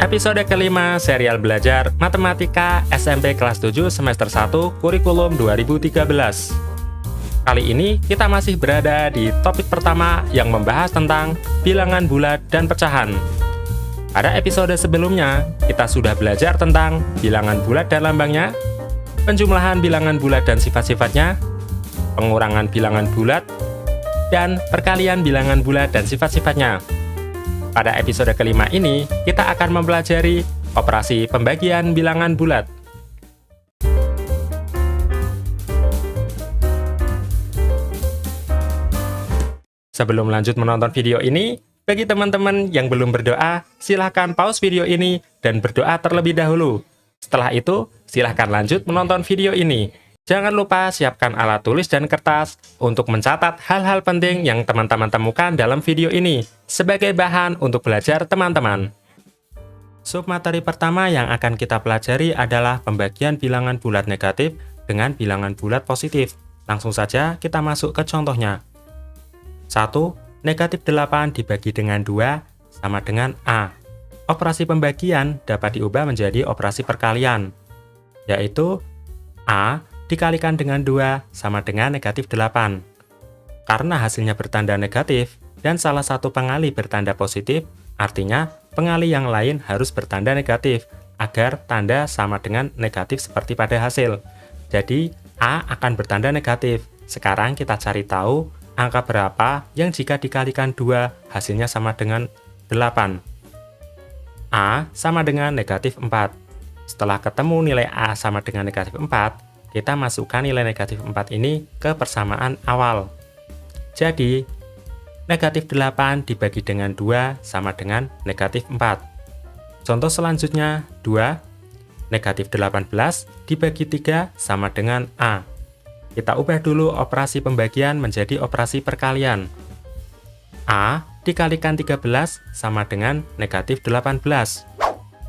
Episode kelima serial belajar Matematika SMP kelas 7 semester 1 kurikulum 2013. Kali ini kita masih berada di topik pertama yang membahas tentang bilangan bulat dan pecahan. Pada episode sebelumnya, kita sudah belajar tentang bilangan bulat dan lambangnya, penjumlahan bilangan bulat dan sifat-sifatnya, pengurangan bilangan bulat, dan perkalian bilangan bulat dan sifat-sifatnya. Pada episode kelima ini, kita akan mempelajari operasi pembagian bilangan bulat. Sebelum lanjut menonton video ini, bagi teman-teman yang belum berdoa, silahkan pause video ini dan berdoa terlebih dahulu. Setelah itu, silahkan lanjut menonton video ini. Jangan lupa siapkan alat tulis dan kertas untuk mencatat hal-hal penting yang teman-teman temukan dalam video ini sebagai bahan untuk belajar teman-teman. Submateri pertama yang akan kita pelajari adalah pembagian bilangan bulat negatif dengan bilangan bulat positif. Langsung saja kita masuk ke contohnya. 1. Negatif 8 dibagi dengan 2 sama dengan A. Operasi pembagian dapat diubah menjadi operasi perkalian, yaitu A dikalikan dengan 2 sama dengan negatif 8. Karena hasilnya bertanda negatif dan salah satu pengali bertanda positif, artinya pengali yang lain harus bertanda negatif agar tanda sama dengan negatif seperti pada hasil. Jadi, A akan bertanda negatif. Sekarang kita cari tahu angka berapa yang jika dikalikan 2 hasilnya sama dengan 8. A sama dengan negatif 4. Setelah ketemu nilai A sama dengan negatif 4, kita masukkan nilai negatif 4 ini ke persamaan awal. Jadi, negatif 8 dibagi dengan 2 sama dengan negatif 4. Contoh selanjutnya, 2. Negatif 18 dibagi 3 sama dengan A. Kita ubah dulu operasi pembagian menjadi operasi perkalian. A dikalikan 13 sama dengan negatif 18.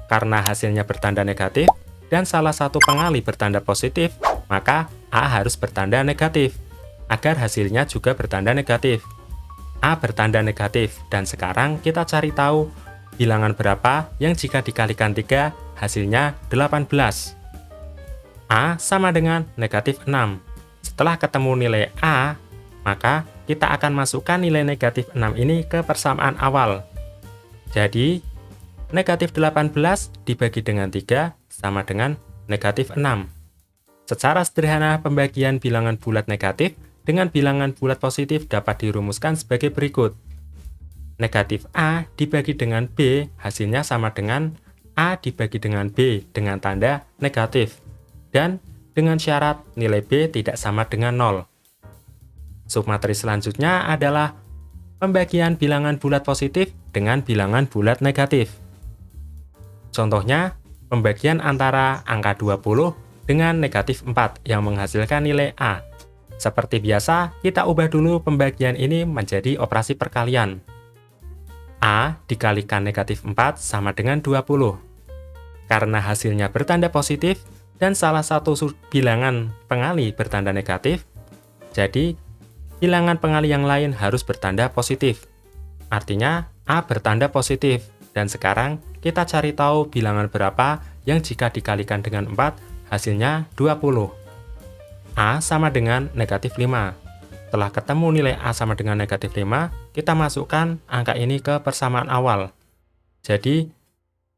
Karena hasilnya bertanda negatif dan salah satu pengali bertanda positif, maka A harus bertanda negatif, agar hasilnya juga bertanda negatif. A bertanda negatif, dan sekarang kita cari tahu bilangan berapa yang jika dikalikan 3, hasilnya 18. A sama dengan negatif 6. Setelah ketemu nilai A, maka kita akan masukkan nilai negatif 6 ini ke persamaan awal. Jadi, negatif 18 dibagi dengan 3 sama dengan negatif 6. Secara sederhana, pembagian bilangan bulat negatif dengan bilangan bulat positif dapat dirumuskan sebagai berikut. Negatif A dibagi dengan B hasilnya sama dengan A dibagi dengan B dengan tanda negatif, dan dengan syarat nilai B tidak sama dengan 0. Submateri selanjutnya adalah pembagian bilangan bulat positif dengan bilangan bulat negatif. Contohnya, pembagian antara angka 20 dengan negatif 4 yang menghasilkan nilai A. Seperti biasa, kita ubah dulu pembagian ini menjadi operasi perkalian. A dikalikan negatif 4 sama dengan 20. Karena hasilnya bertanda positif dan salah satu bilangan pengali bertanda negatif, jadi bilangan pengali yang lain harus bertanda positif. Artinya, A bertanda positif. Dan sekarang kita cari tahu bilangan berapa yang jika dikalikan dengan 4, hasilnya 20. A sama dengan negatif 5. Setelah ketemu nilai A sama dengan negatif 5, kita masukkan angka ini ke persamaan awal. Jadi,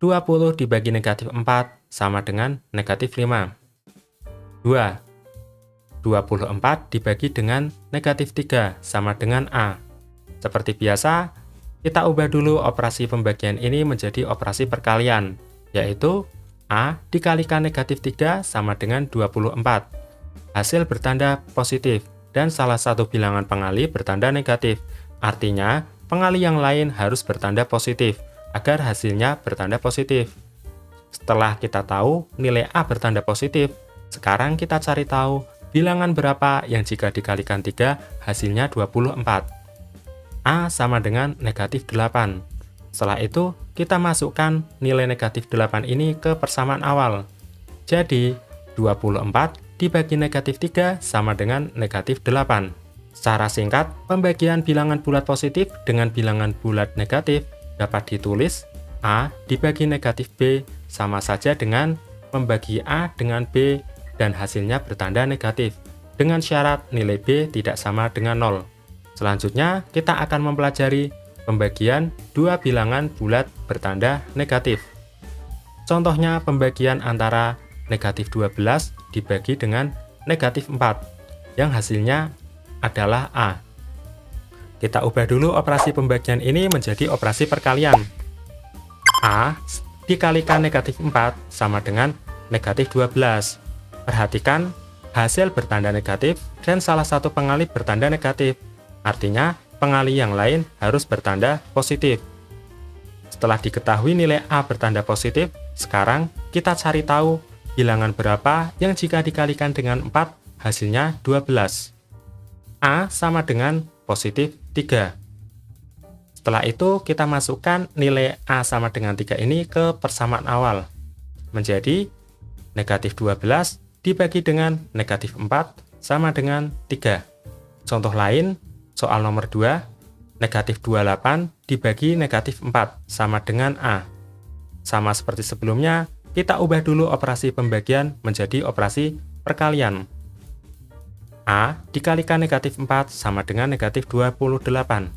20 dibagi negatif 4 sama dengan negatif 5. 2. 24 dibagi dengan negatif 3 sama dengan A. Seperti biasa, kita ubah dulu operasi pembagian ini menjadi operasi perkalian, yaitu A dikalikan negatif 3 sama dengan 24. Hasil bertanda positif, dan salah satu bilangan pengali bertanda negatif. Artinya, pengali yang lain harus bertanda positif, agar hasilnya bertanda positif. Setelah kita tahu nilai A bertanda positif, sekarang kita cari tahu bilangan berapa yang jika dikalikan 3, hasilnya 24. A sama dengan negatif 8. Setelah itu, kita masukkan nilai negatif 8 ini ke persamaan awal. Jadi, 24 dibagi negatif 3 sama dengan negatif 8. Secara singkat, pembagian bilangan bulat positif dengan bilangan bulat negatif dapat ditulis A dibagi negatif B sama saja dengan membagi A dengan B dan hasilnya bertanda negatif, dengan syarat nilai B tidak sama dengan 0. Selanjutnya, kita akan mempelajari pembagian dua bilangan bulat bertanda negatif. Contohnya pembagian antara negatif 12 dibagi dengan negatif 4, yang hasilnya adalah A. Kita ubah dulu operasi pembagian ini menjadi operasi perkalian. A dikalikan negatif 4 sama dengan negatif 12. Perhatikan, hasil bertanda negatif dan salah satu pengali bertanda negatif. Artinya, pengali yang lain harus bertanda positif. Setelah diketahui nilai A bertanda positif, sekarang kita cari tahu bilangan berapa yang jika dikalikan dengan 4 hasilnya 12. A sama dengan positif 3. Setelah itu kita masukkan nilai A sama dengan 3 ini ke persamaan awal. Menjadi negatif 12 dibagi dengan negatif 4 sama dengan 3. Contoh lain, soal nomor 2, negatif 28 dibagi negatif 4 sama dengan A. Sama seperti sebelumnya, kita ubah dulu operasi pembagian menjadi operasi perkalian. A dikalikan negatif 4 sama dengan negatif 28.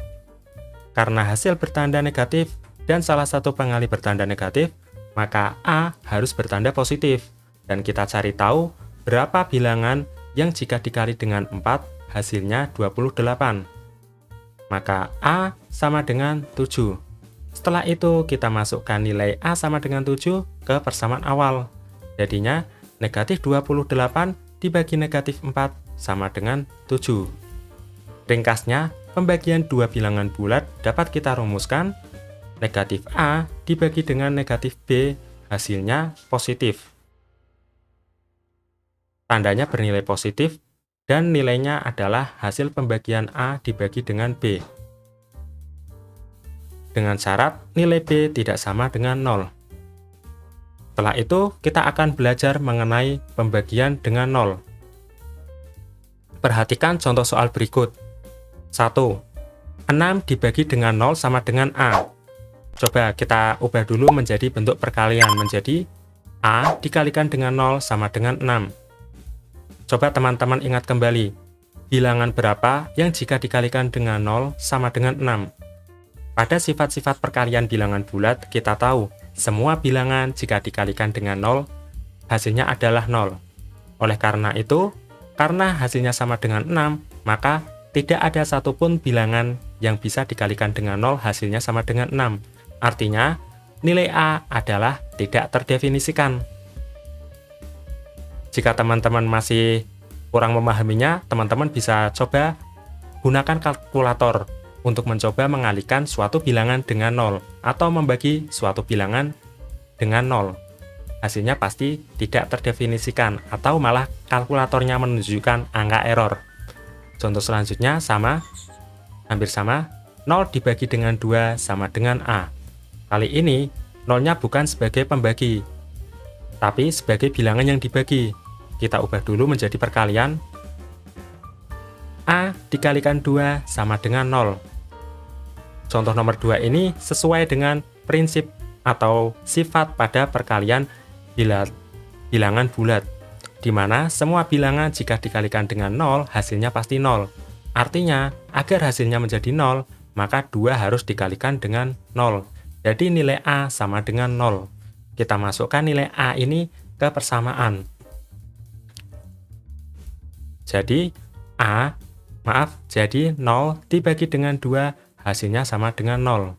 Karena hasil bertanda negatif dan salah satu pengali bertanda negatif, maka A harus bertanda positif. Dan kita cari tahu berapa bilangan yang jika dikali dengan 4 hasilnya 28. Maka A sama dengan 7. Setelah itu kita masukkan nilai A sama dengan 7 ke persamaan awal. Jadinya negatif 28 dibagi negatif 4 sama dengan 7. Ringkasnya, pembagian dua bilangan bulat dapat kita rumuskan negatif A dibagi dengan negatif B, hasilnya positif. Tandanya bernilai positif dan nilainya adalah hasil pembagian A dibagi dengan B. Dengan syarat nilai B tidak sama dengan 0. Setelah itu, kita akan belajar mengenai pembagian dengan 0. Perhatikan contoh soal berikut. 1. 6 dibagi dengan 0 sama dengan A. Coba kita ubah dulu menjadi bentuk perkalian, menjadi A dikalikan dengan 0 sama dengan 6. Coba teman-teman ingat kembali, bilangan berapa yang jika dikalikan dengan 0 sama dengan 6? Pada sifat-sifat perkalian bilangan bulat, kita tahu semua bilangan jika dikalikan dengan 0, hasilnya adalah 0. Oleh karena itu, karena hasilnya sama dengan 6, maka tidak ada satupun bilangan yang bisa dikalikan dengan 0 hasilnya sama dengan 6. Artinya, nilai A adalah tidak terdefinisikan. Jika teman-teman masih kurang memahaminya, teman-teman bisa coba gunakan kalkulator untuk mencoba mengalihkan suatu bilangan dengan 0 atau membagi suatu bilangan dengan 0. Hasilnya pasti tidak terdefinisikan atau malah kalkulatornya menunjukkan angka error. Contoh selanjutnya sama, hampir sama, 0 dibagi dengan 2 sama dengan A. Kali ini, 0-nya bukan sebagai pembagi, tapi sebagai bilangan yang dibagi. Kita ubah dulu menjadi perkalian. A dikalikan 2 sama dengan 0. Contoh nomor 2 ini sesuai dengan prinsip atau sifat pada perkalian bilangan bulat, di mana semua bilangan jika dikalikan dengan 0, hasilnya pasti 0. Artinya, agar hasilnya menjadi 0, maka 2 harus dikalikan dengan 0. Jadi nilai A sama dengan 0. Kita masukkan nilai A ini ke persamaan. Jadi, jadi 0 dibagi dengan 2, hasilnya sama dengan 0.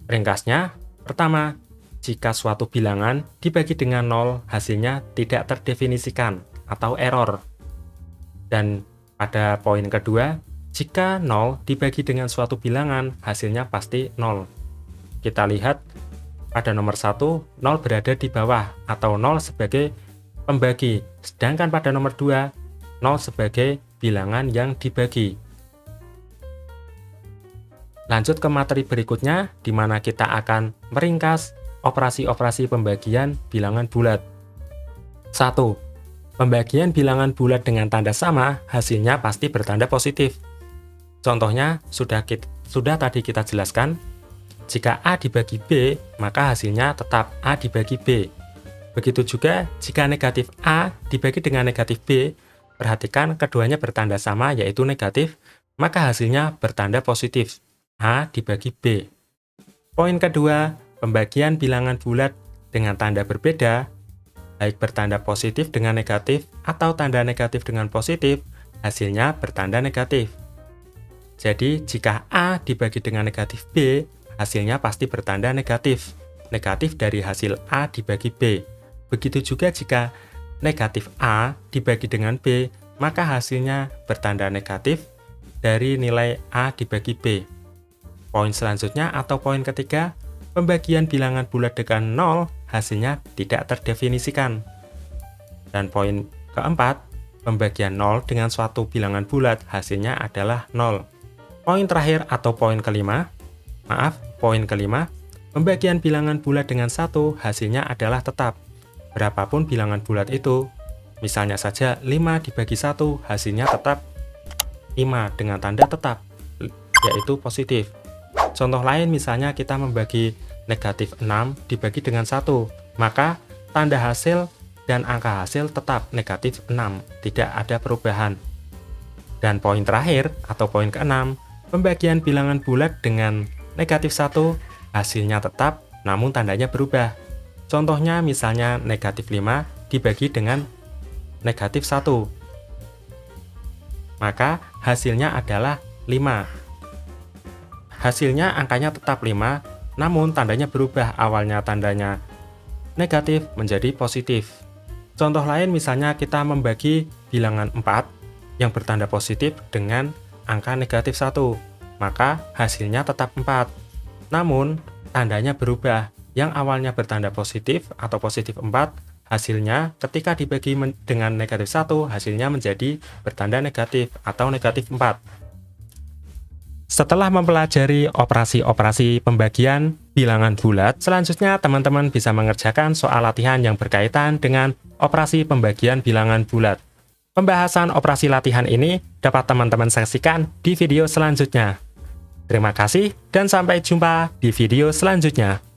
Ringkasnya, pertama, jika suatu bilangan dibagi dengan 0, hasilnya tidak terdefinisikan atau error. Dan pada poin kedua, jika 0 dibagi dengan suatu bilangan, hasilnya pasti 0. Kita lihat pada nomor 1, 0 berada di bawah atau 0 sebagai pembagi. Sedangkan pada nomor 2, 0 sebagai bilangan yang dibagi. Lanjut ke materi berikutnya, di mana kita akan meringkas operasi-operasi pembagian bilangan bulat. 1. Pembagian bilangan bulat dengan tanda sama, hasilnya pasti bertanda positif. Contohnya sudah tadi kita jelaskan. jika A dibagi B, maka hasilnya tetap A dibagi B. Begitu juga jika negatif A dibagi dengan negatif B, perhatikan keduanya bertanda sama yaitu negatif, maka hasilnya bertanda positif, A dibagi B. Poin kedua, pembagian bilangan bulat dengan tanda berbeda, baik bertanda positif dengan negatif atau tanda negatif dengan positif, hasilnya bertanda negatif. Jadi, jika A dibagi dengan negatif B, hasilnya pasti bertanda negatif. Negatif dari hasil A dibagi B. Begitu juga jika negatif A dibagi dengan B, maka hasilnya bertanda negatif dari nilai A dibagi B. Poin selanjutnya atau poin ketiga, pembagian bilangan bulat dengan 0, hasilnya tidak terdefinisikan. Dan poin keempat, pembagian 0 dengan suatu bilangan bulat, hasilnya adalah 0. Poin terakhir atau poin kelima, pembagian bilangan bulat dengan 1, hasilnya adalah tetap. Berapapun bilangan bulat itu, misalnya saja 5 dibagi 1, hasilnya tetap 5 dengan tanda tetap, yaitu positif. Contoh lain misalnya kita membagi negatif 6 dibagi dengan 1, maka tanda hasil dan angka hasil tetap negatif 6, tidak ada perubahan. Dan poin terakhir atau poin keenam, pembagian bilangan bulat dengan negatif 1, hasilnya tetap namun tandanya berubah. Contohnya misalnya negatif 5 dibagi dengan negatif 1, maka hasilnya adalah 5. Hasilnya angkanya tetap 5, namun tandanya berubah, awalnya tandanya negatif menjadi positif. Contoh lain misalnya kita membagi bilangan 4 yang bertanda positif dengan angka negatif 1, maka hasilnya tetap 4. Namun tandanya berubah, yang awalnya bertanda positif atau positif 4, hasilnya ketika dibagi dengan negatif 1, hasilnya menjadi bertanda negatif atau negatif 4. Setelah mempelajari operasi-operasi pembagian bilangan bulat, selanjutnya teman-teman bisa mengerjakan soal latihan yang berkaitan dengan operasi pembagian bilangan bulat. Pembahasan operasi latihan ini dapat teman-teman saksikan di video selanjutnya. Terima kasih dan sampai jumpa di video selanjutnya.